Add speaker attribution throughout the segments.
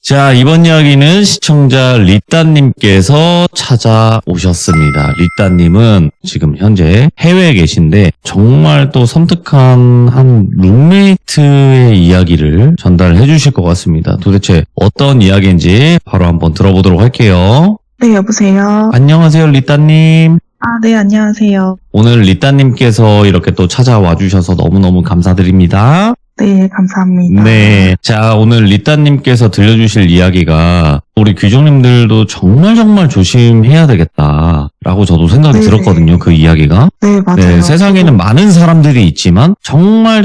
Speaker 1: 자, 이번 이야기는 시청자 리따님께서 찾아오셨습니다. 리따님은 지금 현재 해외에 계신데 정말 또 섬뜩한 한 룸메이트의 이야기를 전달해 주실 것 같습니다. 도대체 어떤 이야기인지 바로 한번 들어보도록 할게요.
Speaker 2: 네, 여보세요.
Speaker 1: 안녕하세요, 리따님.
Speaker 2: 네, 안녕하세요.
Speaker 1: 오늘 리따님께서 이렇게 또 찾아와 주셔서 너무너무 감사드립니다.
Speaker 2: 네, 감사합니다.
Speaker 1: 네. 자, 오늘 리따님께서 들려주실 이야기가 우리 귀족님들도 정말 조심해야 되겠다라고 저도 생각이
Speaker 2: 네.
Speaker 1: 들었거든요. 그 이야기가.
Speaker 2: 네, 맞아요.
Speaker 1: 네, 세상에는 많은 사람들이 있지만 정말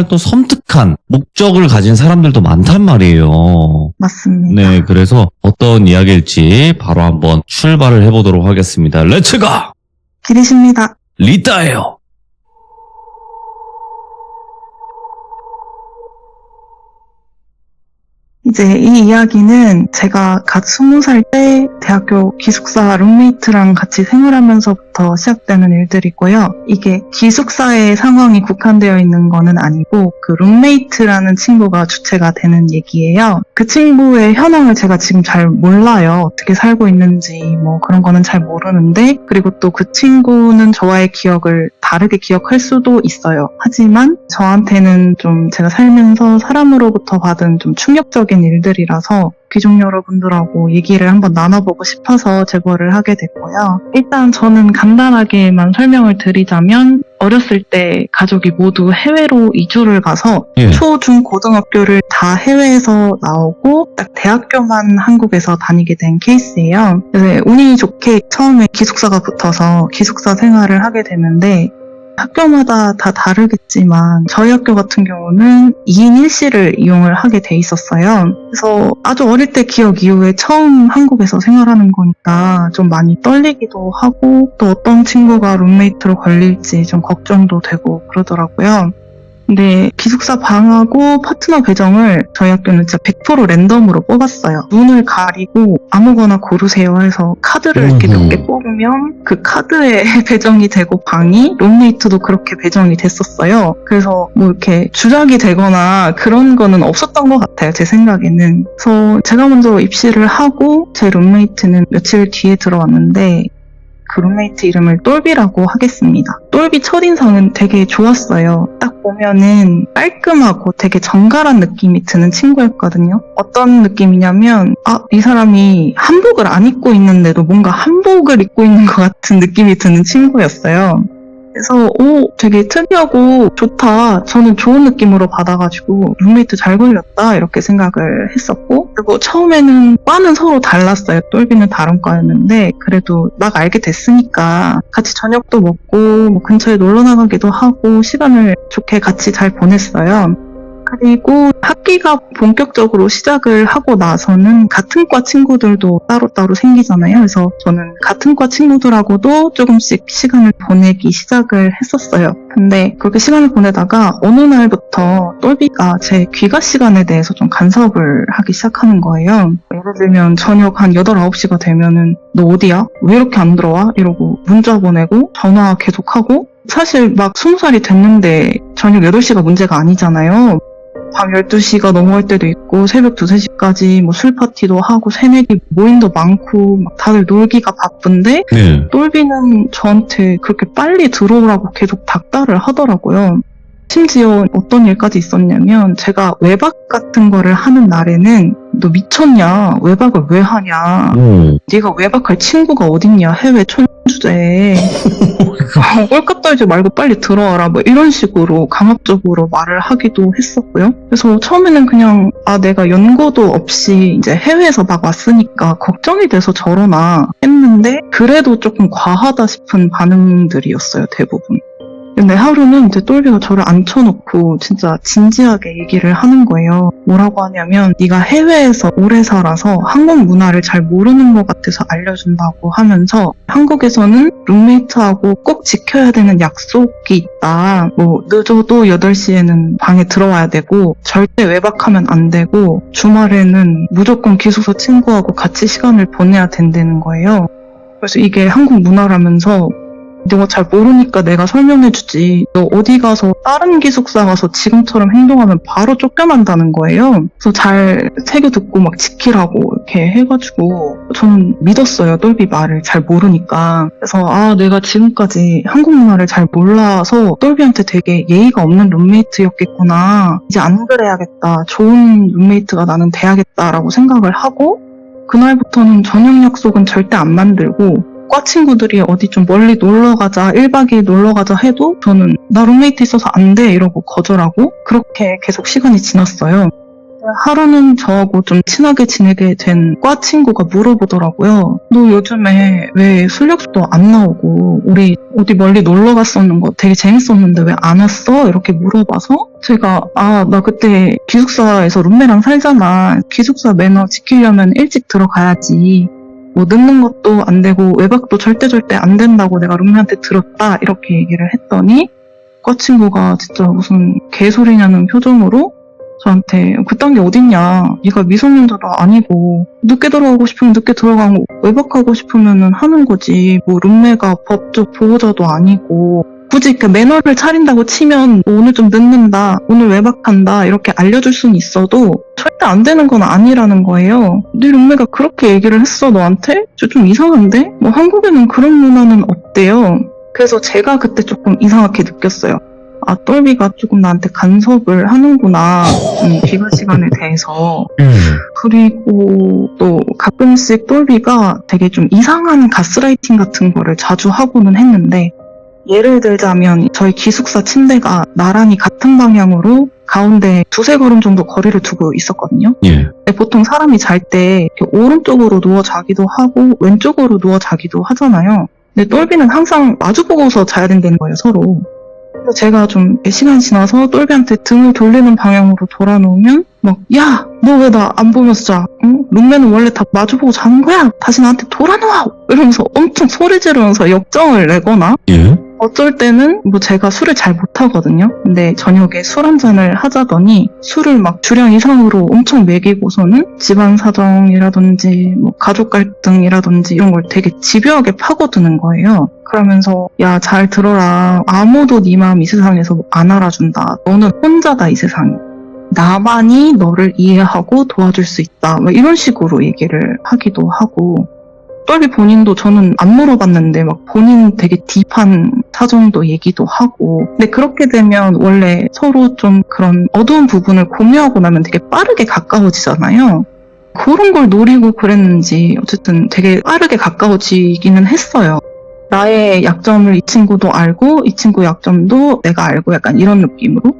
Speaker 1: 또 섬뜩한 목적을 가진 사람들도 많단 말이에요.
Speaker 2: 맞습니다.
Speaker 1: 네, 그래서 어떤 이야기일지 바로 한번 출발을 해보도록 하겠습니다. 렛츠고!
Speaker 2: 기리십니다.
Speaker 1: 리따예요.
Speaker 2: 이제 이 이야기는 제가 갓 20살 때 대학교 기숙사 룸메이트랑 같이 생활하면서부터 시작되는 일들이고요. 이게 기숙사의 상황이 국한되어 있는 거는 아니고 그 룸메이트라는 친구가 주체가 되는 얘기예요. 그 친구의 현황을 제가 지금 잘 몰라요. 어떻게 살고 있는지 뭐 그런 거는 잘 모르는데, 그리고 또 그 친구는 저와의 기억을 다르게 기억할 수도 있어요. 하지만 저한테는 좀 제가 살면서 사람으로부터 받은 좀 충격적인 일들이라서 귀족 여러분들하고 얘기를 한번 나눠보고 싶어서 제보를 하게 됐고요. 일단 저는 간단하게만 설명을 드리자면, 어렸을 때 가족이 모두 해외로 이주를 가서 초, 중, 고등학교를 다 해외에서 나오고 딱 대학교만 한국에서 다니게 된 케이스예요. 그래서 운이 좋게 처음에 기숙사가 붙어서 기숙사 생활을 하게 되는데, 학교마다 다 다르겠지만 저희 학교 같은 경우는 2인 1실을 이용을 하게 돼 있었어요. 그래서 아주 어릴 때 기억 이후에 처음 한국에서 생활하는 거니까 좀 많이 떨리기도 하고, 또 어떤 친구가 룸메이트로 걸릴지 좀 걱정도 되고 그러더라고요. 근데 기숙사 방하고 파트너 배정을 저희 학교는 진짜 100% 랜덤으로 뽑았어요. 눈을 가리고 아무거나 고르세요 해서 카드를 이렇게 몇 개 뽑으면 그 카드에 배정이 되고 방이, 룸메이트도 그렇게 배정이 됐었어요. 그래서 뭐 이렇게 주작이 되거나 그런 거는 없었던 것 같아요, 제 생각에는. 그래서 제가 먼저 입시를 하고 제 룸메이트는 며칠 뒤에 들어왔는데, 그 룸메이트 이름을 똘비라고 하겠습니다. 똘비 첫인상은 되게 좋았어요. 딱 보면은 깔끔하고 되게 정갈한 느낌이 드는 친구였거든요. 어떤 느낌이냐면, 이 사람이 한복을 안 입고 있는데도 뭔가 한복을 입고 있는 것 같은 느낌이 드는 친구였어요. 그래서 되게 특이하고 좋다. 저는 좋은 느낌으로 받아가지고 룸메이트 잘 걸렸다 이렇게 생각을 했었고, 그리고 처음에는 과는 서로 달랐어요. 똘비는 다른 과였는데 그래도 막 알게 됐으니까 같이 저녁도 먹고 뭐 근처에 놀러 나가기도 하고 시간을 좋게 같이 잘 보냈어요. 그리고 학기가 본격적으로 시작을 하고 나서는 같은 과 친구들도 따로따로 생기잖아요. 그래서 저는 같은 과 친구들하고도 조금씩 시간을 보내기 시작을 했었어요. 근데 그렇게 시간을 보내다가 어느 날부터 똘비가 제 귀가 시간에 대해서 좀 간섭을 하기 시작하는 거예요. 예를 들면 저녁 한 8, 9시가 되면은 너 어디야? 왜 이렇게 안 들어와? 이러고 문자 보내고 전화 계속하고, 사실 막 20살이 됐는데 저녁 8시가 문제가 아니잖아요. 밤 12시가 넘어갈 때도 있고 새벽 2, 3시까지 뭐 술 파티도 하고 새내기 모임도 많고 막 다들 놀기가 바쁜데 똘비는 저한테 그렇게 빨리 들어오라고 계속 닥달을 하더라고요. 심지어 어떤 일까지 있었냐면, 제가 외박 같은 거를 하는 날에는 너 미쳤냐? 외박을 왜 하냐? 네가 외박할 친구가 어딨냐? 해외 천주제에. 꼴값 떨지 말고 빨리 들어와라. 뭐 이런 식으로 강압적으로 말을 하기도 했었고요. 그래서 처음에는 그냥 내가 연고도 없이 이제 해외에서 막 왔으니까 걱정이 돼서 저러나 했는데, 그래도 조금 과하다 싶은 반응들이었어요, 대부분. 근데 하루는 이제 똘비가 저를 앉혀놓고 진짜 진지하게 얘기를 하는 거예요. 뭐라고 하냐면, 네가 해외에서 오래 살아서 한국 문화를 잘 모르는 것 같아서 알려준다고 하면서, 한국에서는 룸메이트하고 꼭 지켜야 되는 약속이 있다. 뭐 늦어도 8시에는 방에 들어와야 되고, 절대 외박하면 안 되고, 주말에는 무조건 기숙사 친구하고 같이 시간을 보내야 된다는 거예요. 그래서 이게 한국 문화라면서 너가 잘 모르니까 내가 설명해주지. 너 어디 가서 다른 기숙사 가서 지금처럼 행동하면 바로 쫓겨난다는 거예요. 그래서 잘 새겨 듣고 막 지키라고 이렇게 해가지고 저는 믿었어요. 똘비 말을 잘 모르니까. 그래서 내가 지금까지 한국 문화를 잘 몰라서 똘비한테 되게 예의가 없는 룸메이트였겠구나. 이제 안 그래야겠다. 좋은 룸메이트가 나는 돼야겠다라고 생각을 하고 그날부터는 저녁 약속은 절대 안 만들고 과 친구들이 어디 좀 멀리 놀러가자 1박 2일 놀러가자 해도 저는 나 룸메이트 있어서 안 돼 이러고 거절하고 그렇게 계속 시간이 지났어요. 하루는 저하고 좀 친하게 지내게 된 과 친구가 물어보더라고요. 너 요즘에 왜 술 약속도 안 나오고 우리 어디 멀리 놀러 갔었는 거 되게 재밌었는데 왜 안 왔어? 이렇게 물어봐서 제가 나 그때 기숙사에서 룸메랑 살잖아. 기숙사 매너 지키려면 일찍 들어가야지. 뭐 늦는 것도 안 되고 외박도 절대 안 된다고 내가 룸메한테 들었다 이렇게 얘기를 했더니 과 친구가 진짜 무슨 개소리냐는 표정으로 저한테 그딴 게 어딨냐. 네가 미성년자도 아니고 늦게 들어가고 싶으면 늦게 들어가고 외박하고 싶으면 하는 거지. 뭐 룸메가 법적 보호자도 아니고 굳이 이렇게 매너를 차린다고 치면 오늘 좀 늦는다, 오늘 외박한다 이렇게 알려줄 수는 있어도 절대 안 되는 건 아니라는 거예요. 네 룸메가 그렇게 얘기를 했어 너한테? 좀 이상한데? 뭐 한국에는 그런 문화는 없대요. 그래서 제가 그때 조금 이상하게 느꼈어요. 똘비가 조금 나한테 간섭을 하는구나. 귀가 시간에 대해서. 그리고 또 가끔씩 똘비가 되게 좀 이상한 가스라이팅 같은 거를 자주 하고는 했는데 예를 들자면 저희 기숙사 침대가 나란히 같은 방향으로 가운데 2-3걸음 정도 거리를 두고 있었거든요.
Speaker 1: 예.
Speaker 2: 근데 보통 사람이 잘 때 오른쪽으로 누워 자기도 하고 왼쪽으로 누워 자기도 하잖아요. 근데 똘비는 항상 마주보고서 자야 된다는 거예요, 서로. 그래서 제가 좀 시간이 지나서 똘비한테 등을 돌리는 방향으로 돌아놓으면 막 야! 너 왜 나 안 보면서 자? 응? 룸메는 원래 다 마주보고 자는 거야? 다시 나한테 돌아놓아! 이러면서 엄청 소리 지르면서 역정을 내거나
Speaker 1: 예.
Speaker 2: 어쩔 때는 뭐 제가 술을 잘 못하거든요. 근데 저녁에 술 한잔을 하자더니 술을 막 주량 이상으로 엄청 먹이고서는 집안 사정이라든지 뭐 가족 갈등이라든지 이런 걸 되게 집요하게 파고드는 거예요. 그러면서 야, 잘 들어라. 아무도 네 마음 이 세상에서 안 알아준다. 너는 혼자다 이 세상에. 나만이 너를 이해하고 도와줄 수 있다. 뭐 이런 식으로 얘기를 하기도 하고 똘비 본인도 저는 안 물어봤는데 막 본인 되게 딥한 사정도 얘기도 하고 근데 그렇게 되면 원래 서로 좀 그런 어두운 부분을 공유하고 나면 되게 빠르게 가까워지잖아요. 그런 걸 노리고 그랬는지 어쨌든 되게 빠르게 가까워지기는 했어요. 나의 약점을 이 친구도 알고 이 친구 약점도 내가 알고 약간 이런 느낌으로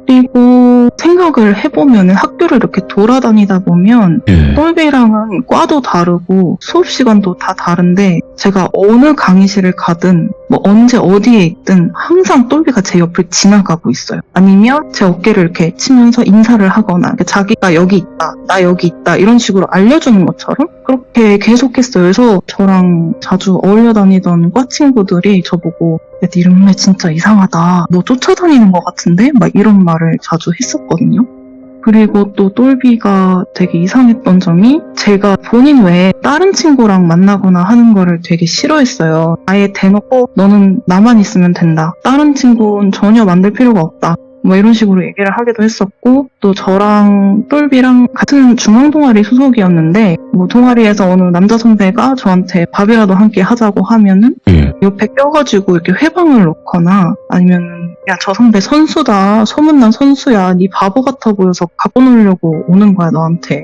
Speaker 2: 그리고 생각을 해보면 학교를 이렇게 돌아다니다 보면
Speaker 1: 예.
Speaker 2: 똘비랑은 과도 다르고 수업 시간도 다 다른데 제가 어느 강의실을 가든 뭐 언제 어디에 있든 항상 똘비가 제 옆을 지나가고 있어요. 아니면 제 어깨를 이렇게 치면서 인사를 하거나 자기가 여기 있다, 나 여기 있다 이런 식으로 알려주는 것처럼 그렇게 계속했어요. 그래서 저랑 자주 어울려 다니던 과 친구들이 저보고 야, 네 룸메 진짜 이상하다. 너 쫓아다니는 것 같은데? 막 이런 말을 자주 했었거든요. 그리고 또 똘비가 되게 이상했던 점이 제가 본인 외에 다른 친구랑 만나거나 하는 거를 되게 싫어했어요. 아예 대놓고 너는 나만 있으면 된다. 다른 친구는 전혀 만들 필요가 없다. 뭐 이런 식으로 얘기를 하기도 했었고 또 저랑 똘비랑 같은 중앙동아리 소속이었는데 뭐 동아리에서 어느 남자 선배가 저한테 밥이라도 함께 하자고 하면은 옆에 껴가지고 이렇게 회방을 놓거나 아니면 야, 저 선배 선수다. 소문난 선수야. 네 바보 같아 보여서 갖고 놀려고 오는 거야, 너한테.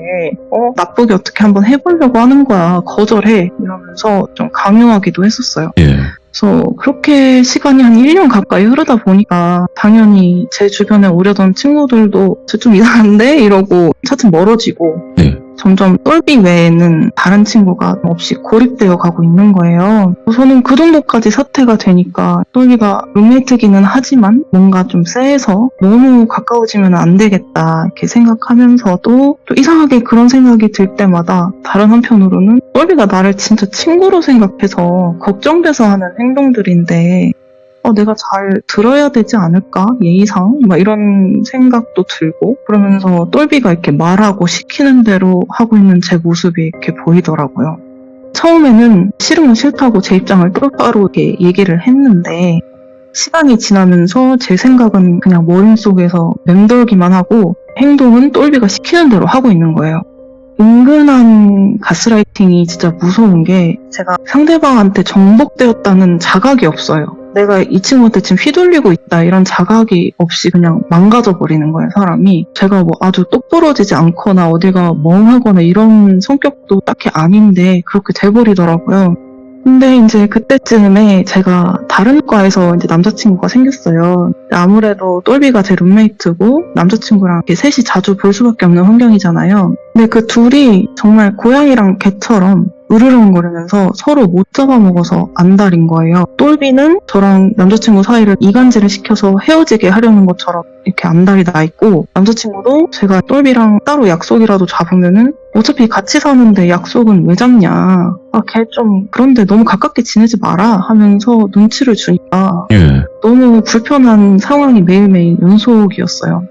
Speaker 2: 나쁘게 어떻게 한번 해보려고 하는 거야. 거절해. 이러면서 좀 강요하기도 했었어요.
Speaker 1: 예.
Speaker 2: 그래서 그렇게 시간이 한 1년 가까이 흐르다 보니까 당연히 제 주변에 오려던 친구들도 저 좀 이상한데? 이러고 차츰 멀어지고
Speaker 1: 네.
Speaker 2: 점점 똘비 외에는 다른 친구가 없이 고립되어 가고 있는 거예요. 저는 그 정도까지 사태가 되니까 똘비가 룸메이트기는 하지만 뭔가 좀 쎄해서 너무 가까워지면 안 되겠다 이렇게 생각하면서도 또 이상하게 그런 생각이 들 때마다 다른 한편으로는 똘비가 나를 진짜 친구로 생각해서 걱정돼서 하는 행동들인데 내가 잘 들어야 되지 않을까? 예의상? 막 이런 생각도 들고 그러면서 똘비가 이렇게 말하고 시키는 대로 하고 있는 제 모습이 이렇게 보이더라고요. 처음에는 싫은 건 싫다고 제 입장을 똑바로 이렇게 얘기를 했는데 시간이 지나면서 제 생각은 그냥 머릿속에서 맴돌기만 하고 행동은 똘비가 시키는 대로 하고 있는 거예요. 은근한 가스라이팅이 진짜 무서운 게 제가 상대방한테 정복되었다는 자각이 없어요. 내가 이 친구한테 지금 휘둘리고 있다 이런 자각이 없이 그냥 망가져버리는 거예요, 사람이. 제가 뭐 아주 똑부러지지 않거나 어디가 멍하거나 이런 성격도 딱히 아닌데 그렇게 돼버리더라고요. 근데 이제 그때쯤에 제가 다른 과에서 이제 남자친구가 생겼어요. 아무래도 똘비가 제 룸메이트고 남자친구랑 이렇게 셋이 자주 볼 수밖에 없는 환경이잖아요. 근데 그 둘이 정말 고양이랑 개처럼 으르렁거리면서 서로 못 잡아먹어서 안달인 거예요. 똘비는 저랑 남자친구 사이를 이간질을 시켜서 헤어지게 하려는 것처럼 이렇게 안달이 나 있고, 남자친구도 제가 똘비랑 따로 약속이라도 잡으면은 어차피 같이 사는데 약속은 왜 잡냐, 걔 좀 그런데 너무 가깝게 지내지 마라 하면서 눈치를 주니까
Speaker 1: 예.
Speaker 2: 너무 불편한 상황이 매일매일 연속이었어요.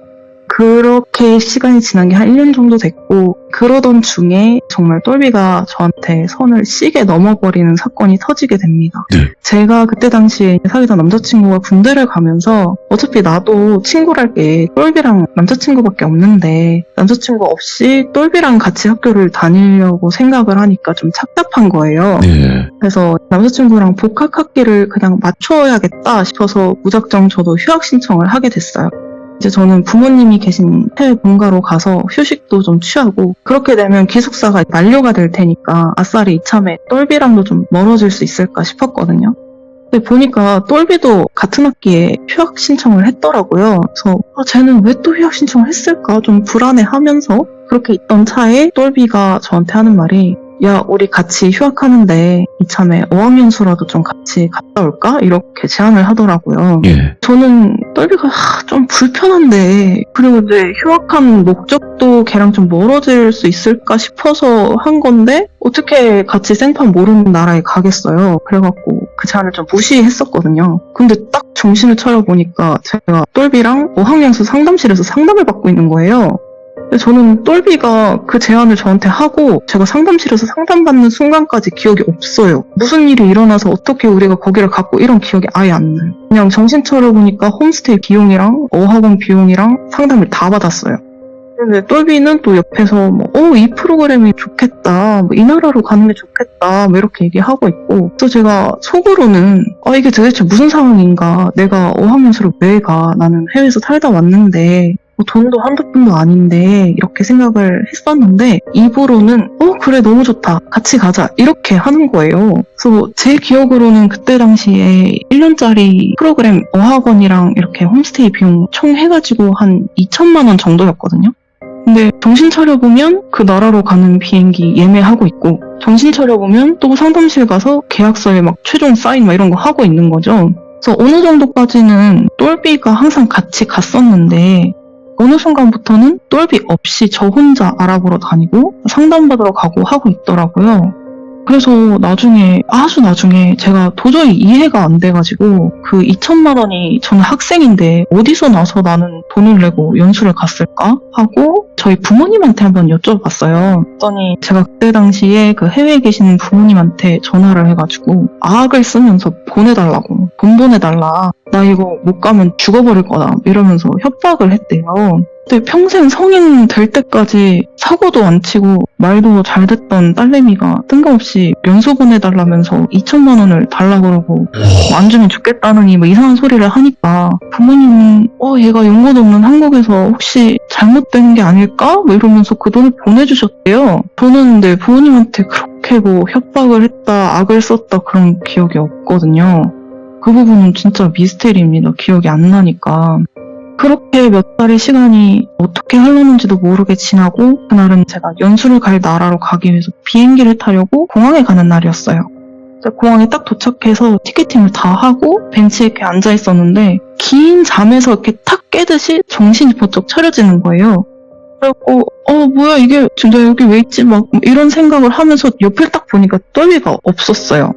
Speaker 2: 그렇게 시간이 지난 게 한 1년 정도 됐고, 그러던 중에 정말 똘비가 저한테 선을 시게 넘어버리는 사건이 터지게 됩니다.
Speaker 1: 네.
Speaker 2: 제가 그때 당시에 사귀던 남자친구가 군대를 가면서 어차피 나도 친구랄 게 똘비랑 남자친구밖에 없는데 남자친구 없이 똘비랑 같이 학교를 다니려고 생각을 하니까 좀 착잡한 거예요.
Speaker 1: 네.
Speaker 2: 그래서 남자친구랑 복학학기를 그냥 맞춰야겠다 싶어서 무작정 저도 휴학 신청을 하게 됐어요. 이제 저는 부모님이 계신 해외 본가로 가서 휴식도 좀 취하고, 그렇게 되면 기숙사가 만료가 될 테니까 아싸리 이참에 똘비랑도 좀 멀어질 수 있을까 싶었거든요. 근데 보니까 똘비도 같은 학기에 휴학 신청을 했더라고요. 그래서 쟤는 왜 또 휴학 신청을 했을까 좀 불안해하면서 그렇게 있던 차에 똘비가 저한테 하는 말이, 야, 우리 같이 휴학하는데 이참에 어학연수라도 좀 같이 갔다 올까? 이렇게 제안을 하더라고요.
Speaker 1: 예.
Speaker 2: 저는 똘비가 좀 불편한데, 그리고 이제 휴학한 목적도 걔랑 좀 멀어질 수 있을까 싶어서 한 건데 어떻게 같이 생판 모르는 나라에 가겠어요. 그래갖고 그 제안을 좀 무시했었거든요. 근데 딱 정신을 차려보니까 제가 똘비랑 어학연수 상담실에서 상담을 받고 있는 거예요. 저는 똘비가 그 제안을 저한테 하고 제가 상담실에서 상담받는 순간까지 기억이 없어요. 무슨 일이 일어나서 어떻게 우리가 거기를 갔고 이런 기억이 아예 안 나요. 그냥 정신 차려보니까 홈스테이 비용이랑 어학원 비용이랑 상담을 다 받았어요. 근데 똘비는 또 옆에서 이 프로그램이 좋겠다, 이 나라로 가는 게 좋겠다, 이렇게 얘기하고 있고, 또 제가 속으로는 이게 도대체 무슨 상황인가, 내가 어학연수를 왜 가, 나는 해외에서 살다 왔는데 돈도 한두 푼도 아닌데 이렇게 생각을 했었는데, 입으로는 그래 너무 좋다, 같이 가자, 이렇게 하는 거예요. 그래서 제 기억으로는 그때 당시에 1년짜리 프로그램 어학원이랑 이렇게 홈스테이 비용 총 해가지고 한 2천만 원 정도였거든요. 근데 정신 차려보면 그 나라로 가는 비행기 예매하고 있고, 정신 차려보면 또 상담실 가서 계약서에 최종 사인 이런 거 하고 있는 거죠. 그래서 어느 정도까지는 똘비가 항상 같이 갔었는데, 어느 순간부터는 똘비 없이 저 혼자 알아보러 다니고 상담받으러 가고 하고 있더라고요. 그래서 아주 나중에 제가 도저히 이해가 안 돼가지고, 그 2천만 원이 저는 학생인데 어디서 나서 나는 돈을 내고 연수를 갔을까 하고 저희 부모님한테 한번 여쭤봤어요. 그랬더니 제가 그때 당시에 그 해외에 계시는 부모님한테 전화를 해가지고 아학을 쓰면서 보내달라고, 돈 보내달라, 나 이거 못 가면 죽어버릴 거다 이러면서 협박을 했대요. 근데 평생 성인 될 때까지 사고도 안 치고 말도 잘 듣던 딸내미가 뜬금없이 연수 보내달라면서 2천만 원을 달라 그러고 안 주면 죽겠다느니 이상한 소리를 하니까, 부모님은 얘가 연고도 없는 한국에서 혹시 잘못된 게 아닐까? 이러면서 그 돈을 보내주셨대요. 저는 근데 부모님한테 그렇게 협박을 했다, 악을 썼다 그런 기억이 없거든요. 그 부분은 진짜 미스테리입니다. 기억이 안 나니까. 그렇게 몇 달의 시간이 어떻게 흘렀는지도 모르게 지나고, 그날은 제가 연수를 갈 나라로 가기 위해서 비행기를 타려고 공항에 가는 날이었어요. 공항에 딱 도착해서 티켓팅을 다 하고 벤치에 이렇게 앉아 있었는데, 긴 잠에서 이렇게 탁 깨듯이 정신이 번쩍 차려지는 거예요. 그래갖고 뭐야 이게 진짜 여기 왜 있지? 이런 생각을 하면서 옆을 딱 보니까 똘비가 없었어요.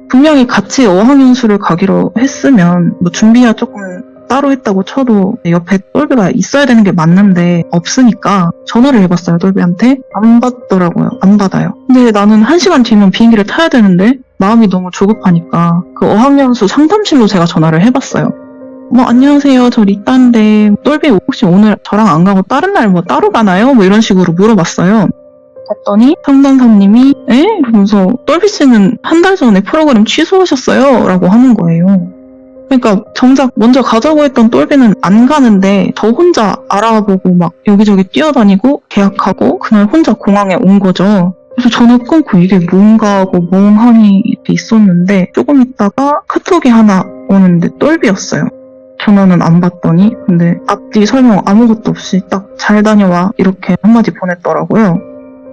Speaker 2: 분명히 같이 어학연수를 가기로 했으면 준비야 조금 따로 했다고 쳐도 옆에 똘비가 있어야 되는 게 맞는데 없으니까 전화를 해봤어요. 똘비한테. 안 받더라고요. 안 받아요. 근데 나는 1시간 뒤면 비행기를 타야 되는데 마음이 너무 조급하니까 그 어학연수 상담실로 제가 전화를 해봤어요. 안녕하세요. 저 리따인데 똘비 혹시 오늘 저랑 안 가고 다른 날 따로 가나요? 이런 식으로 물어봤어요. 했더니 상담사님이 이러면서 똘비 씨는 한 달 전에 프로그램 취소하셨어요? 라고 하는 거예요. 그러니까 정작 먼저 가자고 했던 똘비는 안 가는데 저 혼자 알아보고 막 여기저기 뛰어다니고 계약하고 그날 혼자 공항에 온 거죠. 그래서 전화 끊고 이게 뭔가 하고 멍하니 있었는데 조금 있다가 카톡이 하나 오는데 똘비였어요. 전화는 안 받더니 근데 앞뒤 설명 아무것도 없이 딱 잘 다녀와 이렇게 한마디 보냈더라고요.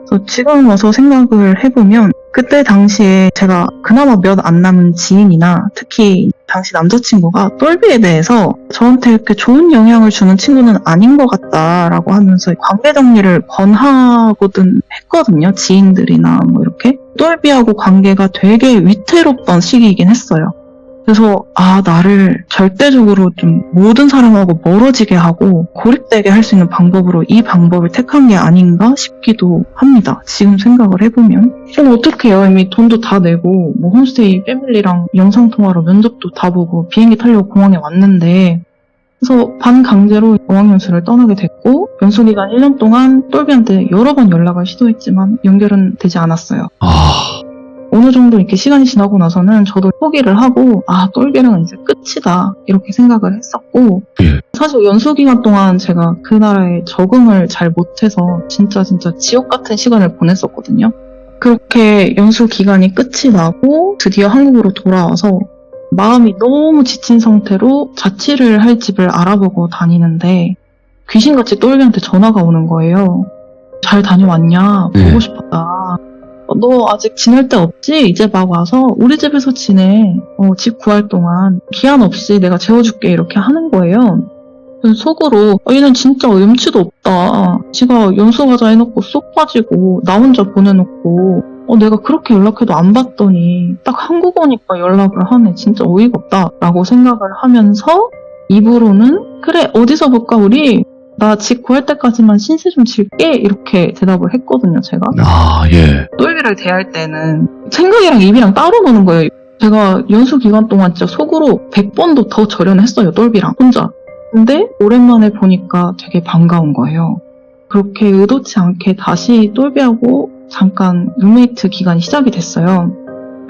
Speaker 2: 그래서 지금 와서 생각을 해보면 그때 당시에 제가 그나마 몇 안 남은 지인이나 특히 당시 남자친구가 똘비에 대해서 저한테 이렇게 좋은 영향을 주는 친구는 아닌 것 같다라고 하면서 관계 정리를 권하거든 했거든요. 지인들이나 이렇게. 똘비하고 관계가 되게 위태롭던 시기이긴 했어요. 그래서 나를 절대적으로 좀 모든 사람하고 멀어지게 하고 고립되게 할 수 있는 방법으로 이 방법을 택한 게 아닌가 싶기도 합니다. 지금 생각을 해보면. 저는 어떡해요. 이미 돈도 다 내고 홈스테이 패밀리랑 영상통화로 면접도 다 보고 비행기 타려고 공항에 왔는데 그래서 반강제로 어학연수를 떠나게 됐고 연수기간 1년 동안 똘비한테 여러 번 연락을 시도했지만 연결은 되지 않았어요. 어느 정도 이렇게 시간이 지나고 나서는 저도 포기를 하고 똘비랑은 이제 끝이다 이렇게 생각을 했었고 사실 연수 기간 동안 제가 그 나라에 적응을 잘 못해서 진짜 지옥 같은 시간을 보냈었거든요. 그렇게 연수 기간이 끝이 나고 드디어 한국으로 돌아와서 마음이 너무 지친 상태로 자취를 할 집을 알아보고 다니는데 귀신같이 똘비한테 전화가 오는 거예요. 잘 다녀왔냐? 보고 싶었다. 너 아직 지낼 데 없지? 이제 막 와서 우리 집에서 지내. 집 구할 동안 기한 없이 내가 재워줄게 이렇게 하는 거예요. 그래서 속으로 얘는 진짜 염치도 없다. 지가 연수 가자 해놓고 쏙 빠지고 나 혼자 보내놓고 내가 그렇게 연락해도 안 받더니 딱 한국 오니까 연락을 하네. 진짜 어이가 없다 라고 생각을 하면서 입으로는 그래 어디서 볼까 우리? 나 집 구할 때까지만 신세 좀 질게 이렇게 대답을 했거든요. 제가 똘비를 대할 때는 생각이랑 입이랑 따로 노는 거예요. 제가 연수 기간 동안 진짜 속으로 100번도 더 절연했어요. 똘비랑 혼자. 근데 오랜만에 보니까 되게 반가운 거예요. 그렇게 의도치 않게 다시 똘비하고 잠깐 룸메이트 기간이 시작이 됐어요.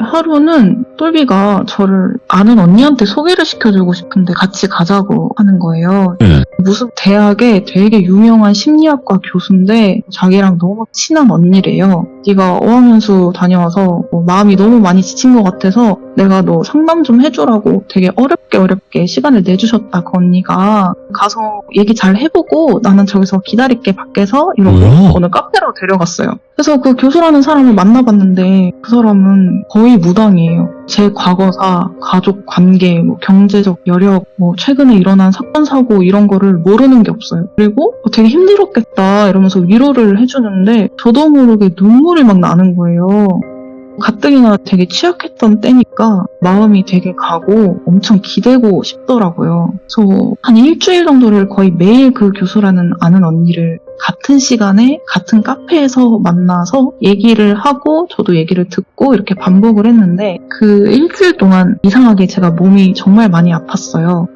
Speaker 2: 하루는 똘비가 저를 아는 언니한테 소개를 시켜주고 싶은데 같이 가자고 하는 거예요. 무슨 대학에 되게 유명한 심리학과 교수인데 자기랑 너무 친한 언니래요. 네가 어학연수 다녀와서 마음이 너무 많이 지친 것 같아서 내가 너 상담 좀 해주라고 되게 어렵게 시간을 내주셨다. 그 언니가 가서 얘기 잘 해보고 나는 저기서 기다릴게 밖에서 이러고 어느 카페로 데려갔어요. 그래서 그 교수라는 사람을 만나봤는데 그 사람은 거의 무당이에요. 제 과거사, 가족 관계, 경제적 여력, 최근에 일어난 사건 사고 이런 거를 모르는 게 없어요. 그리고 되게 힘들었겠다 이러면서 위로를 해주는데 저도 모르게 눈물이 막 나는 거예요. 가뜩이나 되게 취약했던 때니까 마음이 되게 가고 엄청 기대고 싶더라고요. 그래서 한 일주일 정도를 거의 매일 그 교수라는 아는 언니를 같은 시간에 같은 카페에서 만나서 얘기를 하고 저도 얘기를 듣고 이렇게 반복을 했는데 그 일주일 동안 이상하게 제가 몸이 정말 많이 아팠어요.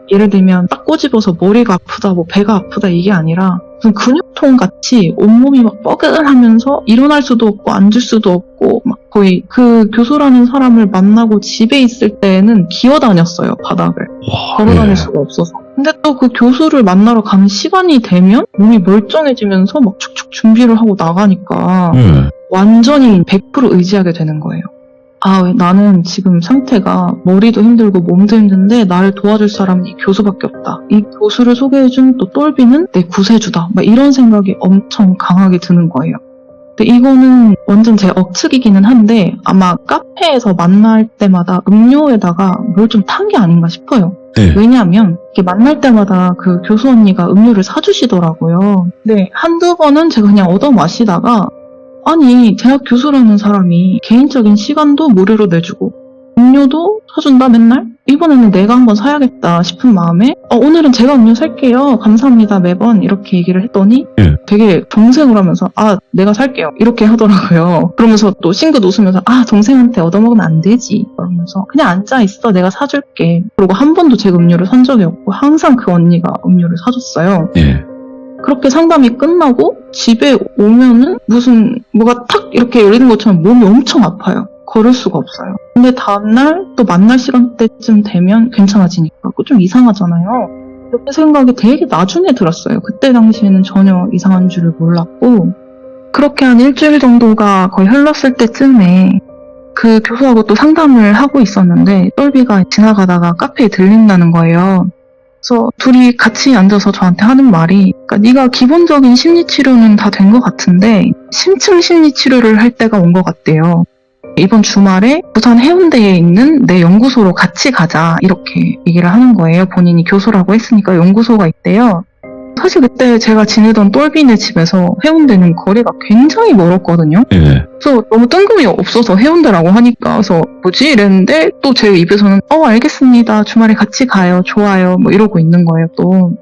Speaker 2: 예를 들면 딱 꼬집어서 머리가 아프다, 배가 아프다 이게 아니라 무슨 근육통 같이 온몸이 막 뻐근하면서 일어날 수도 없고 앉을 수도 없고 막 거의 그 교수라는 사람을 만나고 집에 있을 때는 기어다녔어요, 바닥을. 걸어다닐 수가 없어서. 근데 또 그 교수를 만나러 가는 시간이 되면 몸이 멀쩡해지면서 막 축축 준비를 하고 나가니까 완전히 100% 의지하게 되는 거예요. 나는 지금 상태가 머리도 힘들고 몸도 힘든데 나를 도와줄 사람은 이 교수밖에 없다. 이 교수를 소개해준 또 똘비는 내 구세주다. 막 이런 생각이 엄청 강하게 드는 거예요. 근데 이거는 완전 제 억측이기는 한데 아마 카페에서 만날 때마다 음료에다가 뭘 좀 탄 게 아닌가 싶어요. 왜냐하면 이렇게 만날 때마다 그 교수 언니가 음료를 사주시더라고요. 근데 한두 번은 제가 그냥 얻어 마시다가 아니 대학 교수라는 사람이 개인적인 시간도 무료로 내주고 음료도 사준다 맨날? 이번에는 내가 한번 사야겠다 싶은 마음에 오늘은 제가 음료 살게요. 감사합니다. 매번 이렇게 얘기를 했더니
Speaker 1: 예.
Speaker 2: 되게 동생을 하면서 내가 살게요. 이렇게 하더라고요. 그러면서 또 싱긋 웃으면서 동생한테 얻어먹으면 안 되지. 그러면서 그냥 앉아있어. 내가 사줄게. 그리고 한 번도 제가 음료를 산 적이 없고 항상 그 언니가 음료를 사줬어요.
Speaker 1: 예.
Speaker 2: 그렇게 상담이 끝나고 집에 오면은 무슨 뭐가 탁 이렇게 열리는 것처럼 몸이 엄청 아파요. 걸을 수가 없어요. 근데 다음날 또 만날 시간대쯤 되면 괜찮아지니까 그거 좀 이상하잖아요. 이렇게 생각이 되게 나중에 들었어요. 그때 당시에는 전혀 이상한 줄을 몰랐고 그렇게 한 일주일 정도가 거의 흘렀을 때쯤에 그 교수하고 또 상담을 하고 있었는데 똘비가 지나가다가 카페에 들린다는 거예요. 그래서 둘이 같이 앉아서 저한테 하는 말이 그러니까 네가 기본적인 심리치료는 다 된 것 같은데 심층 심리치료를 할 때가 온 것 같대요. 이번 주말에 부산 해운대에 있는 내 연구소로 같이 가자 이렇게 얘기를 하는 거예요. 본인이 교수라고 했으니까 연구소가 있대요. 사실 그때 제가 지내던 똘비네 집에서 해운대는 거리가 굉장히 멀었거든요.
Speaker 1: 예.
Speaker 2: 그래서 너무 뜬금이 없어서 해운대라고 하니까 그래서 뭐지 이랬는데 또 제 입에서는 알겠습니다. 주말에 같이 가요. 좋아요. 뭐 이러고 있는 거예요 또.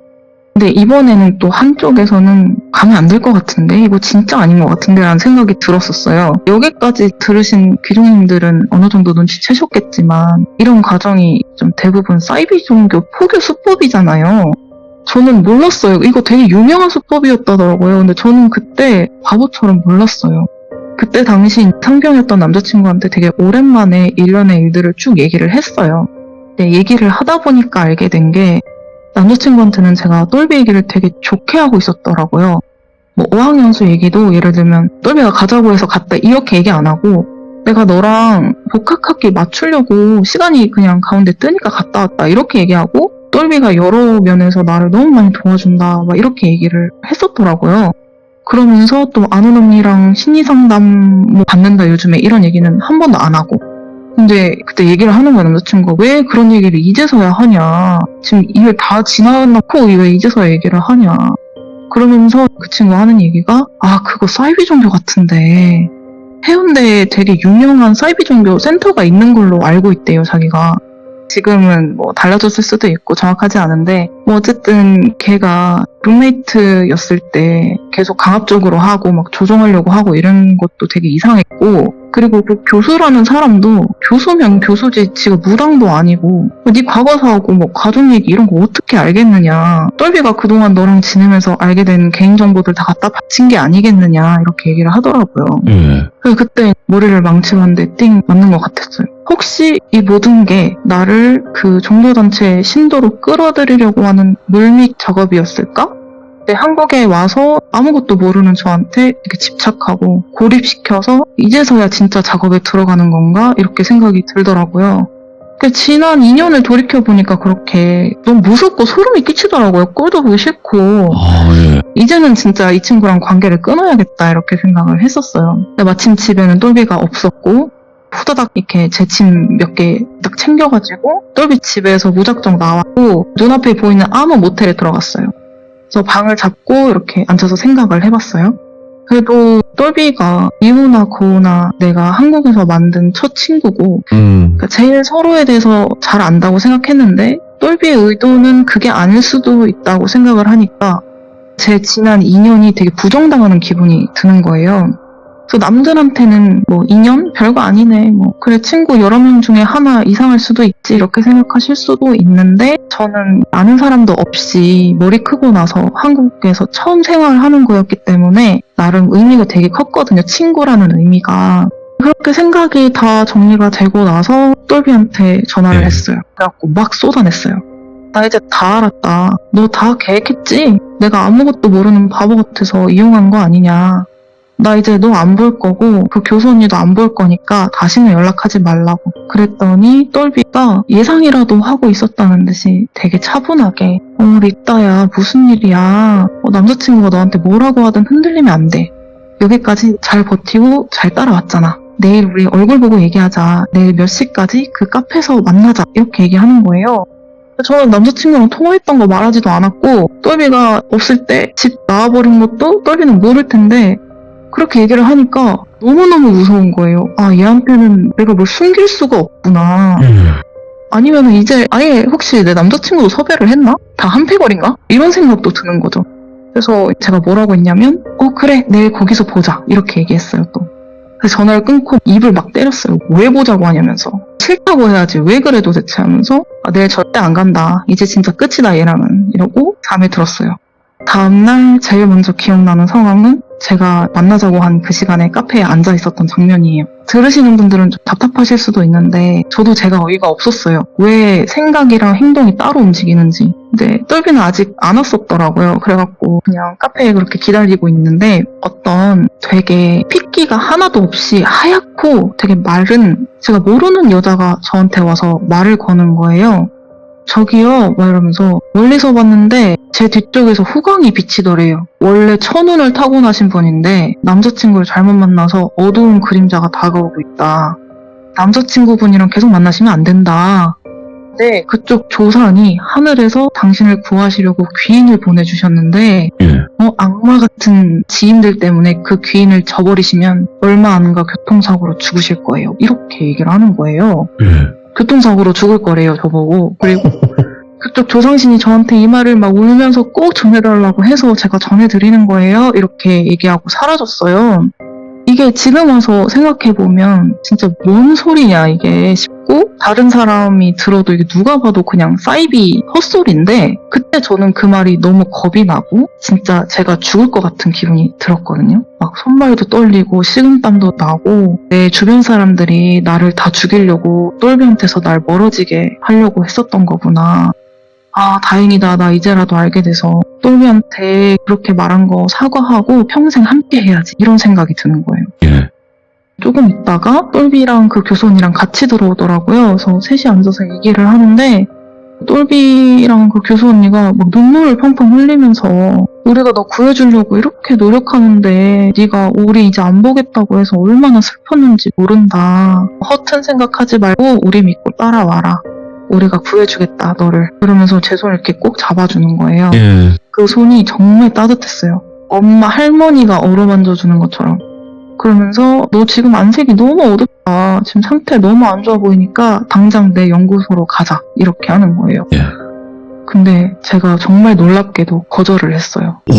Speaker 2: 근데 이번에는 또 한쪽에서는 가면 안 될 것 같은데 이거 진짜 아닌 것 같은데 라는 생각이 들었었어요. 여기까지 들으신 귀족님들은 어느 정도 눈치채셨겠지만 이런 과정이 좀 대부분 사이비 종교 포교 수법이잖아요. 저는 몰랐어요. 이거 되게 유명한 수법이었다더라고요. 근데 저는 그때 바보처럼 몰랐어요. 그때 당시 상병이었던 남자친구한테 되게 오랜만에 일련의 일들을 쭉 얘기를 했어요. 근데 얘기를 하다 보니까 알게 된 게 남자친구한테는 제가 똘비 얘기를 되게 좋게 하고 있었더라고요. 뭐 어학연수 얘기도 예를 들면 똘비가 가자고 해서 갔다 이렇게 얘기 안 하고 내가 너랑 복학학기 맞추려고 시간이 그냥 가운데 뜨니까 갔다 왔다 이렇게 얘기하고 똘비가 여러 면에서 나를 너무 많이 도와준다 막 이렇게 얘기를 했었더라고요. 그러면서 또 아는 언니랑 심리상담 뭐 받는다 요즘에 이런 얘기는 한 번도 안 하고 근데 그때 얘기를 하는 거야 남자친구가 왜 그런 얘기를 이제서야 하냐 지금 일 다 지나놓고 왜 이제서야 얘기를 하냐 그러면서 그 친구가 하는 얘기가 그거 사이비 종교 같은데 해운대에 되게 유명한 사이비 종교 센터가 있는 걸로 알고 있대요 자기가. 지금은 뭐 달라졌을 수도 있고 정확하지 않은데 뭐 어쨌든 걔가 룸메이트였을 때 계속 강압적으로 하고 막 조종하려고 하고 이런 것도 되게 이상했고 그리고 그 교수라는 사람도 교수면 교수지 지가 무당도 아니고 네 과거사하고 뭐 가족 얘기 이런 거 어떻게 알겠느냐 똘비가 그동안 너랑 지내면서 알게 된 개인정보들 다 갖다 바친 게 아니겠느냐 이렇게 얘기를 하더라고요. 그래서 그때 머리를 망치는데 띵 맞는 것 같았어요. 혹시 이 모든 게 나를 그 종교단체의 신도로 끌어들이려고 하는 물밑 작업이었을까? 근데 한국에 와서 아무것도 모르는 저한테 이렇게 집착하고 고립시켜서 이제서야 진짜 작업에 들어가는 건가? 이렇게 생각이 들더라고요. 지난 2년을 돌이켜보니까 그렇게 너무 무섭고 소름이 끼치더라고요. 꼴도 보기 싫고
Speaker 1: 예.
Speaker 2: 이제는 진짜 이 친구랑 관계를 끊어야겠다 이렇게 생각을 했었어요. 근데 마침 집에는 똘비가 없었고 후다닥 이렇게 제 짐 몇 개 딱 챙겨가지고 똘비 집에서 무작정 나왔고 눈앞에 보이는 아무 모텔에 들어갔어요. 그래서 방을 잡고 이렇게 앉아서 생각을 해봤어요. 그래도 똘비가 이후나 고우나 내가 한국에서 만든 첫 친구고 그러니까 제일 서로에 대해서 잘 안다고 생각했는데 똘비의 의도는 그게 아닐 수도 있다고 생각을 하니까 제 지난 2년이 되게 부정당하는 기분이 드는 거예요. 그래서 남들한테는 뭐 2년? 별거 아니네. 뭐 그래 친구 여러 명 중에 하나 이상할 수도 있지 이렇게 생각하실 수도 있는데 저는 아는 사람도 없이 머리 크고 나서 한국에서 처음 생활하는 거였기 때문에 나름 의미가 되게 컸거든요. 친구라는 의미가. 그렇게 생각이 다 정리가 되고 나서 똘비한테 전화를 했어요. 그래갖고 막 쏟아냈어요. 나 이제 다 알았다. 너 다 계획했지? 내가 아무것도 모르는 바보 같아서 이용한 거 아니냐. 나 이제 너 안 볼 거고 그 교수 언니도 안 볼 거니까 다시는 연락하지 말라고 그랬더니 똘비가 예상이라도 하고 있었다는 듯이 되게 차분하게 리따야 무슨 일이야 남자친구가 너한테 뭐라고 하든 흔들리면 안 돼 여기까지 잘 버티고 잘 따라왔잖아 내일 우리 얼굴 보고 얘기하자 내일 몇 시까지 그 카페에서 만나자 이렇게 얘기하는 거예요. 저는 남자친구랑 통화했던 거 말하지도 않았고 똘비가 없을 때 집 나와버린 것도 똘비는 모를 텐데 그렇게 얘기를 하니까 너무너무 무서운 거예요. 아, 얘한테는 내가 뭘 숨길 수가 없구나. 아니면은 이제 아예 혹시 내 남자친구도 섭외를 했나? 다 한패거리인가? 이런 생각도 드는 거죠. 그래서 제가 뭐라고 했냐면 그래 내일 거기서 보자 이렇게 얘기했어요 또. 그래서 전화를 끊고 입을 막 때렸어요. 왜 보자고 하냐면서. 싫다고 해야지 왜 그래 도대체 하면서 내일 절대 안 간다. 이제 진짜 끝이다 얘랑은. 이러고 잠에 들었어요. 다음날 제일 먼저 기억나는 상황은 제가 만나자고 한 그 시간에 카페에 앉아 있었던 장면이에요. 들으시는 분들은 좀 답답하실 수도 있는데 저도 제가 어이가 없었어요. 왜 생각이랑 행동이 따로 움직이는지. 근데 똘비는 아직 안 왔었더라고요. 그래갖고 그냥 카페에 그렇게 기다리고 있는데 어떤 되게 핏기가 하나도 없이 하얗고 되게 마른 제가 모르는 여자가 저한테 와서 말을 거는 거예요. 저기요 막 이러면서 멀리서 봤는데 제 뒤쪽에서 후광이 비치더래요. 원래 천운을 타고나신 분인데 남자친구를 잘못 만나서 어두운 그림자가 다가오고 있다. 남자친구분이랑 계속 만나시면 안 된다. 네, 그쪽 조상이 하늘에서 당신을 구하시려고 귀인을 보내주셨는데 악마 같은 지인들 때문에 그 귀인을 저버리시면 얼마 안 가 교통사고로 죽으실 거예요. 이렇게 얘기를 하는 거예요. 교통사고로 죽을 거래요, 저보고. 그리고 그쪽 조상신이 저한테 이 말을 막 울면서 꼭 전해달라고 해서 제가 전해드리는 거예요. 이렇게 얘기하고 사라졌어요. 이게 지금 와서 생각해보면 진짜 뭔 소리냐 이게 싶고 다른 사람이 들어도 이게 누가 봐도 그냥 사이비 헛소리인데 그때 저는 그 말이 너무 겁이 나고 진짜 제가 죽을 것 같은 기분이 들었거든요. 막 손발도 떨리고 식은땀도 나고 내 주변 사람들이 나를 다 죽이려고 똘비한테서 날 멀어지게 하려고 했었던 거구나. 아, 다행이다. 나 이제라도 알게 돼서 똘비한테 그렇게 말한 거 사과하고 평생 함께 해야지. 이런 생각이 드는 거예요.
Speaker 1: 예.
Speaker 2: 조금 있다가 똘비랑 그 교수님이랑 같이 들어오더라고요. 그래서 셋이 앉아서 얘기를 하는데 똘비랑 그 교수 언니가 막 눈물을 펑펑 흘리면서 우리가 너 구해주려고 이렇게 노력하는데 네가 우리 이제 안 보겠다고 해서 얼마나 슬펐는지 모른다. 허튼 생각하지 말고 우리 믿고 따라와라. 우리가 구해주겠다 너를. 그러면서 제 손을 이렇게 꼭 잡아주는 거예요.
Speaker 1: 예.
Speaker 2: 그 손이 정말 따뜻했어요. 엄마 할머니가 어루만져주는 것처럼. 그러면서 너 지금 안색이 너무 어둡다. 지금 상태 너무 안 좋아 보이니까 당장 내 연구소로 가자. 이렇게 하는 거예요.
Speaker 1: 예.
Speaker 2: 근데 제가 정말 놀랍게도 거절을 했어요.
Speaker 1: 오.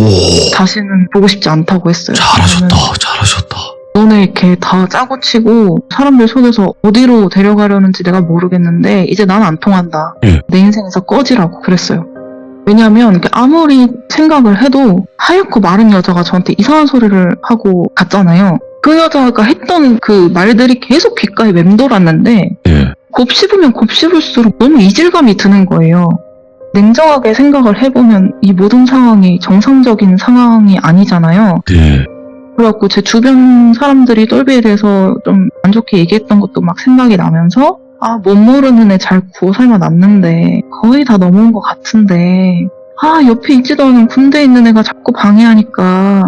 Speaker 2: 다시는 보고 싶지 않다고 했어요.
Speaker 1: 잘하셨다. 잘하셨다.
Speaker 2: 너네 이렇게 다 짜고 치고 사람들 속에서 어디로 데려가려는지 내가 모르겠는데 이제 난 안 통한다.
Speaker 1: 예.
Speaker 2: 내 인생에서 꺼지라고 그랬어요. 왜냐하면 아무리 생각을 해도 하얗고 마른 여자가 저한테 이상한 소리를 하고 갔잖아요. 그 여자가 했던 그 말들이 계속 귓가에 맴돌았는데
Speaker 1: 예.
Speaker 2: 곱씹으면 곱씹을수록 너무 이질감이 드는 거예요. 냉정하게 생각을 해보면 이 모든 상황이 정상적인 상황이 아니잖아요.
Speaker 1: 예.
Speaker 2: 그래갖고 제 주변 사람들이 똘비에 대해서 좀 안 좋게 얘기했던 것도 막 생각이 나면서 못 모르는 애 잘 구워 삶아 놨는데 거의 다 넘어온 것 같은데 옆에 있지도 않은 군대에 있는 애가 자꾸 방해하니까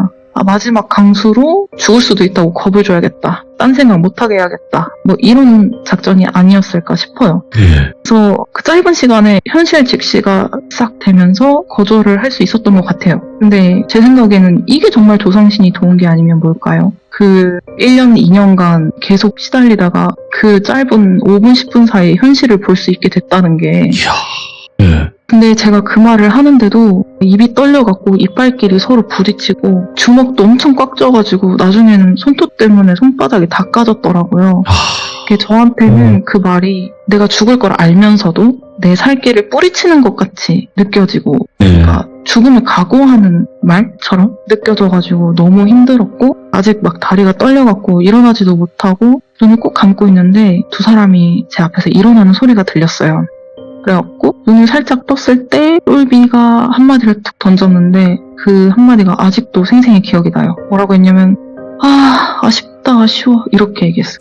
Speaker 2: 마지막 강수로 죽을 수도 있다고 겁을 줘야겠다. 딴 생각 못하게 해야겠다. 뭐 이런 작전이 아니었을까 싶어요.
Speaker 1: 예.
Speaker 2: 그래서 그 짧은 시간에 현실 직시가 싹 되면서 거절을 할 수 있었던 것 같아요. 근데 제 생각에는 이게 정말 조상신이 도운 게 아니면 뭘까요? 그 1년, 2년간 계속 시달리다가 그 짧은 5분, 10분 사이에 현실을 볼 수 있게 됐다는 게
Speaker 1: 이야. 예.
Speaker 2: 근데 제가 그 말을 하는데도 입이 떨려갖고 이빨끼리 서로 부딪히고 주먹도 엄청 꽉 쪄가지고 나중에는 손톱 때문에 손바닥이 다 까졌더라고요. 그게 저한테는 그 말이 내가 죽을 걸 알면서도 내 살길을 뿌리치는 것 같이 느껴지고 그러니까 죽음을 각오하는 말처럼 느껴져가지고 너무 힘들었고 아직 막 다리가 떨려갖고 일어나지도 못하고 눈을 꼭 감고 있는데 두 사람이 제 앞에서 일어나는 소리가 들렸어요. 그래갖고 눈을 살짝 떴을 때 똘비가 한마디를 툭 던졌는데 그 한마디가 아직도 생생히 기억이 나요. 뭐라고 했냐면 아쉽다 아쉬워 이렇게 얘기했어요.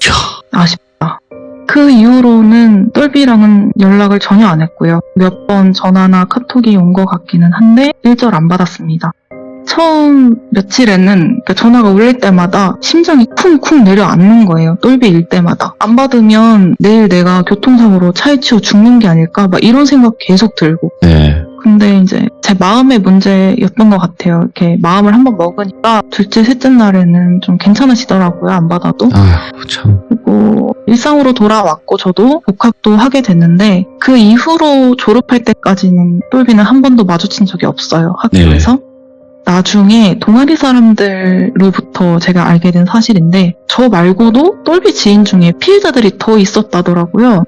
Speaker 2: 아쉽다. 그 이후로는 똘비랑은 연락을 전혀 안 했고요. 몇 번 전화나 카톡이 온 것 같기는 한데 일절 안 받았습니다. 처음 며칠에는 그러니까 전화가 울릴 때마다 심장이 쿵쿵 내려앉는 거예요. 똘비 일 때마다. 안 받으면 내일 내가 교통사고로 차에 치여 죽는 게 아닐까 막 이런 생각 계속 들고.
Speaker 1: 네.
Speaker 2: 근데 이제 제 마음의 문제였던 것 같아요. 이렇게 마음을 한번 먹으니까 둘째, 셋째 날에는 좀 괜찮으시더라고요. 안 받아도.
Speaker 1: 아휴, 참.
Speaker 2: 그리고 일상으로 돌아왔고 저도 복학도 하게 됐는데 그 이후로 졸업할 때까지는 똘비는 한 번도 마주친 적이 없어요. 학교에서. 나중에 동아리 사람들로부터 제가 알게 된 사실인데 저 말고도 똘비 지인 중에 피해자들이 더 있었다더라고요.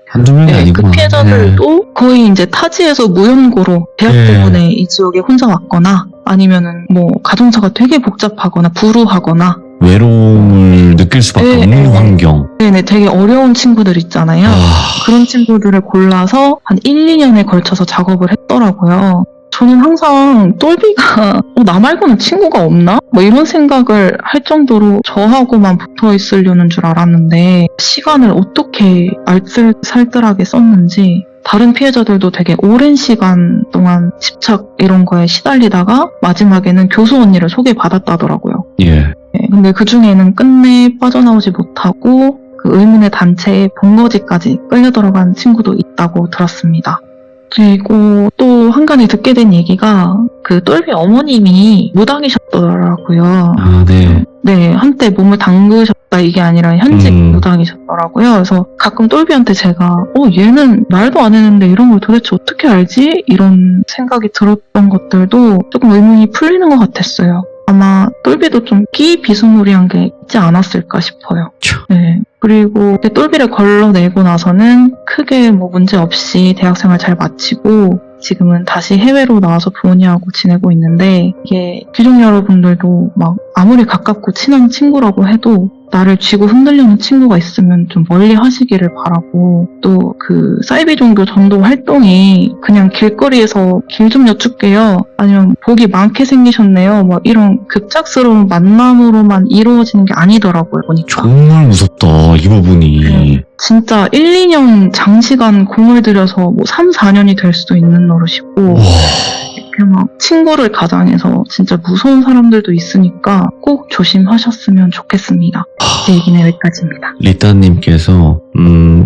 Speaker 1: 한두 명이
Speaker 2: 네,
Speaker 1: 아니구나.
Speaker 2: 그 피해자들도 거의 이제 타지에서 무연고로 대학
Speaker 1: 네.
Speaker 2: 때문에 이 지역에 혼자 왔거나 아니면은 뭐 가정사가 되게 복잡하거나 불우하거나
Speaker 1: 외로움을 느낄 수밖에
Speaker 2: 네,
Speaker 1: 없는
Speaker 2: 네.
Speaker 1: 환경.
Speaker 2: 네네 되게 어려운 친구들 있잖아요. 그런 친구들을 골라서 한 1, 2년에 걸쳐서 작업을 했더라고요. 저는 항상 똘비가 나 말고는 친구가 없나? 뭐 이런 생각을 할 정도로 저하고만 붙어 있으려는 줄 알았는데 시간을 어떻게 알뜰살뜰하게 썼는지 다른 피해자들도 되게 오랜 시간 동안 집착 이런 거에 시달리다가 마지막에는 교수 언니를 소개받았다더라고요.
Speaker 1: 예.
Speaker 2: 네, 근데 그 중에는 끝내 빠져나오지 못하고 그 의문의 단체에 본거지까지 끌려 들어간 친구도 있다고 들었습니다. 그리고 또 한간에 듣게 된 얘기가 그 똘비 어머님이 무당이셨더라고요.
Speaker 1: 아, 네.
Speaker 2: 네, 한때 몸을 담그셨다 이게 아니라 현직
Speaker 1: 음.
Speaker 2: 무당이셨더라고요. 그래서 가끔 똘비한테 제가 얘는 말도 안 했는데 이런 걸 도대체 어떻게 알지? 이런 생각이 들었던 것들도 조금 의문이 풀리는 것 같았어요. 아마 똘비도 좀 끼비스무리한 게 있지 않았을까 싶어요. 네. 그리고 똘비를 걸러내고 나서는 크게 뭐 문제 없이 대학생활 잘 마치고 지금은 다시 해외로 나와서 부모님하고 지내고 있는데 이게 귀족 여러분들도 막 아무리 가깝고 친한 친구라고 해도 나를 쥐고 흔들려는 친구가 있으면 좀 멀리 하시기를 바라고 또 그 사이비 종교 전도 활동이 그냥 길거리에서 길 좀 여쭙게요 아니면 복이 많게 생기셨네요 뭐 이런 급작스러운 만남으로만 이루어지는 게 아니더라고요 보니까
Speaker 1: 정말 무섭다, 이 부분이.
Speaker 2: 네. 진짜 1, 2년 장시간 공을 들여서 뭐 3, 4년이 될 수도 있는 노릇이고
Speaker 1: 와.
Speaker 2: 이렇게 막 친구를 가장해서 진짜 무서운 사람들도 있으니까 꼭 조심하셨으면 좋겠습니다. 제 얘기는 여기까지입니다.
Speaker 1: 리따님께서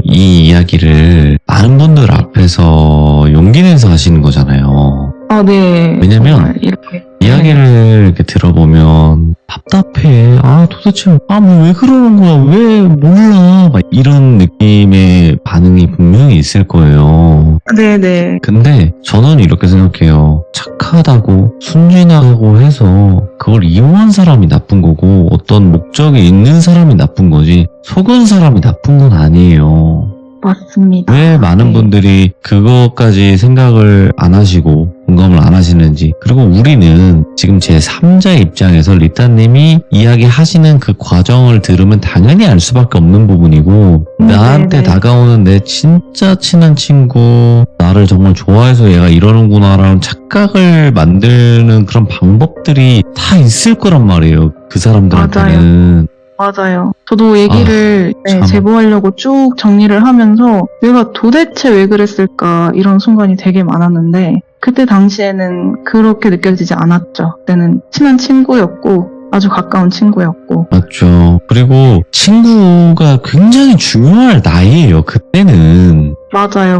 Speaker 1: 이 이야기를 많은 분들 앞에서 용기 내서 하시는 거잖아요.
Speaker 2: 아, 네.
Speaker 1: 왜냐면
Speaker 2: 정말 이렇게
Speaker 1: 이야기를 이렇게 들어보면 답답해. 도대체 뭐 왜 그러는 거야? 왜 몰라? 막 이런 느낌의 반응이 분명히 있을 거예요.
Speaker 2: 네네.
Speaker 1: 근데 저는 이렇게 생각해요. 착하다고 순진하고 해서 그걸 이용한 사람이 나쁜 거고 어떤 목적이 있는 사람이 나쁜 거지 속은 사람이 나쁜 건 아니에요.
Speaker 2: 맞습니다.
Speaker 1: 왜 많은
Speaker 2: 네.
Speaker 1: 분들이 그것까지 생각을 안 하시고 공감을 안 하시는지 그리고 우리는 지금 제 3자 입장에서 리따님이 이야기하시는 그 과정을 들으면 당연히 알 수밖에 없는 부분이고 나한테
Speaker 2: 네네.
Speaker 1: 다가오는 내 진짜 친한 친구 나를 정말 좋아해서 얘가 이러는구나라는 착각을 만드는 그런 방법들이 다 있을 거란 말이에요. 그 사람들한테는.
Speaker 2: 맞아요. 저도 얘기를
Speaker 1: 참.
Speaker 2: 제보하려고 쭉 정리를 하면서 내가 도대체 왜 그랬을까 이런 순간이 되게 많았는데 그때 당시에는 그렇게 느껴지지 않았죠. 그때는 친한 친구였고 아주 가까운 친구였고
Speaker 1: 맞죠. 그리고 친구가 굉장히 중요할 나이예요. 그때는.
Speaker 2: 맞아요.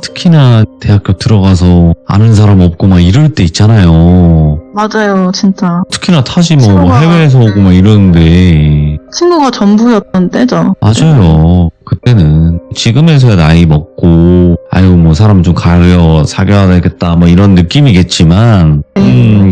Speaker 1: 특히나 대학교 들어가서 아는 사람 없고 막 이럴 때 있잖아요.
Speaker 2: 맞아요, 진짜.
Speaker 1: 특히나 타지 뭐
Speaker 2: 친구가-
Speaker 1: 해외에서 오고 막 이러는데.
Speaker 2: 친구가 전부였던 때죠.
Speaker 1: 맞아요. 그때는 지금에서야 나이 먹고 아이고 뭐 사람 좀 가려 사귀어야 되겠다 뭐 이런 느낌이겠지만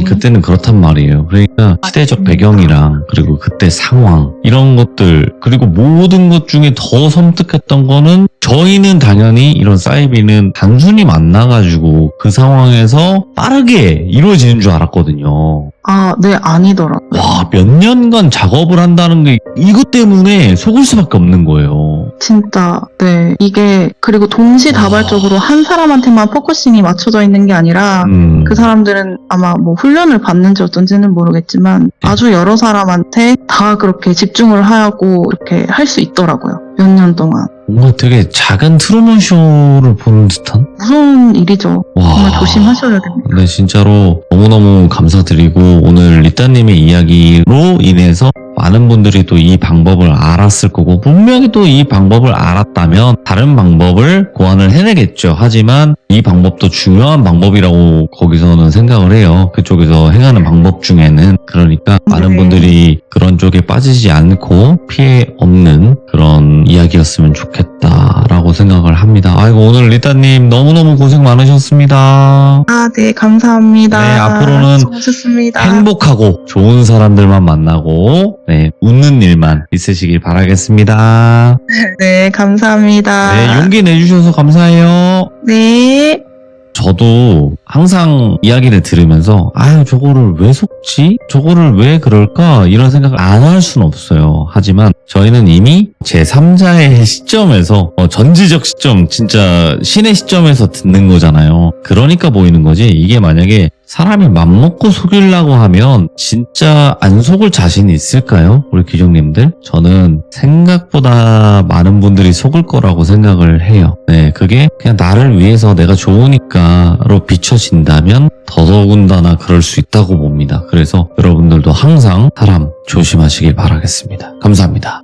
Speaker 1: 그때는 그렇단 말이에요. 그러니까 시대적 배경이랑 그리고 그때 상황 이런 것들 그리고 모든 것 중에 더 섬뜩했던 거는 저희는 당연히 이런 사이비는 단순히 만나가지고 그 상황에서 빠르게 이루어지는 줄 알았거든요.
Speaker 2: 아, 네, 아니더라고요.
Speaker 1: 와, 몇 년간 작업을 한다는 게 이것 때문에 속을 수밖에 없는 거예요.
Speaker 2: 진짜, 네. 이게, 그리고 동시다발적으로 한 사람한테만 포커싱이 맞춰져 있는 게 아니라, 그 사람들은 아마 뭐 훈련을 받는지 어쩐지는 모르겠지만, 아주 여러 사람한테 다 그렇게 집중을 하고, 이렇게 할 수 있더라고요. 몇 년 동안.
Speaker 1: 뭔가 되게 작은 트루먼 쇼를 보는 듯한?
Speaker 2: 무서운 일이죠.
Speaker 1: 와.
Speaker 2: 정말 조심하셔야 됩니다.
Speaker 1: 네, 진짜로 너무너무 감사드리고 오늘 리따님의 이야기로 인해서 많은 분들이 또 이 방법을 알았을 거고 분명히 또 이 방법을 알았다면 다른 방법을 고안을 해내겠죠. 하지만 이 방법도 중요한 방법이라고 거기서는 생각을 해요. 그쪽에서 행하는 방법 중에는. 그러니까 많은
Speaker 2: 네.
Speaker 1: 분들이 그런 쪽에 빠지지 않고 피해 없는 그런 이야기였으면 좋겠다라고 생각을 합니다. 아이고 오늘 리따님 너무너무 고생 많으셨습니다.
Speaker 2: 네, 감사합니다.
Speaker 1: 네, 앞으로는
Speaker 2: 수고하셨습니다.
Speaker 1: 행복하고 좋은 사람들만 만나고 네, 웃는 일만 있으시길 바라겠습니다.
Speaker 2: 네, 감사합니다.
Speaker 1: 네, 용기 내주셔서 감사해요.
Speaker 2: 네.
Speaker 1: 저도 항상 이야기를 들으면서 아유 저거를 왜 속지? 저거를 왜 그럴까? 이런 생각을 안 할 수는 없어요. 하지만 저희는 이미 제3자의 시점에서 전지적 시점, 진짜 신의 시점에서 듣는 거잖아요. 그러니까 보이는 거지. 이게 만약에 사람이 맘먹고 속이려고 하면 진짜 안 속을 자신이 있을까요? 우리 귀족님들? 저는 생각보다 많은 분들이 속을 거라고 생각을 해요. 네, 그게 그냥 나를 위해서 내가 좋으니까로 비춰진다면 더더군다나 그럴 수 있다고 봅니다. 그래서 여러분들도 항상 사람 조심하시길 바라겠습니다. 감사합니다.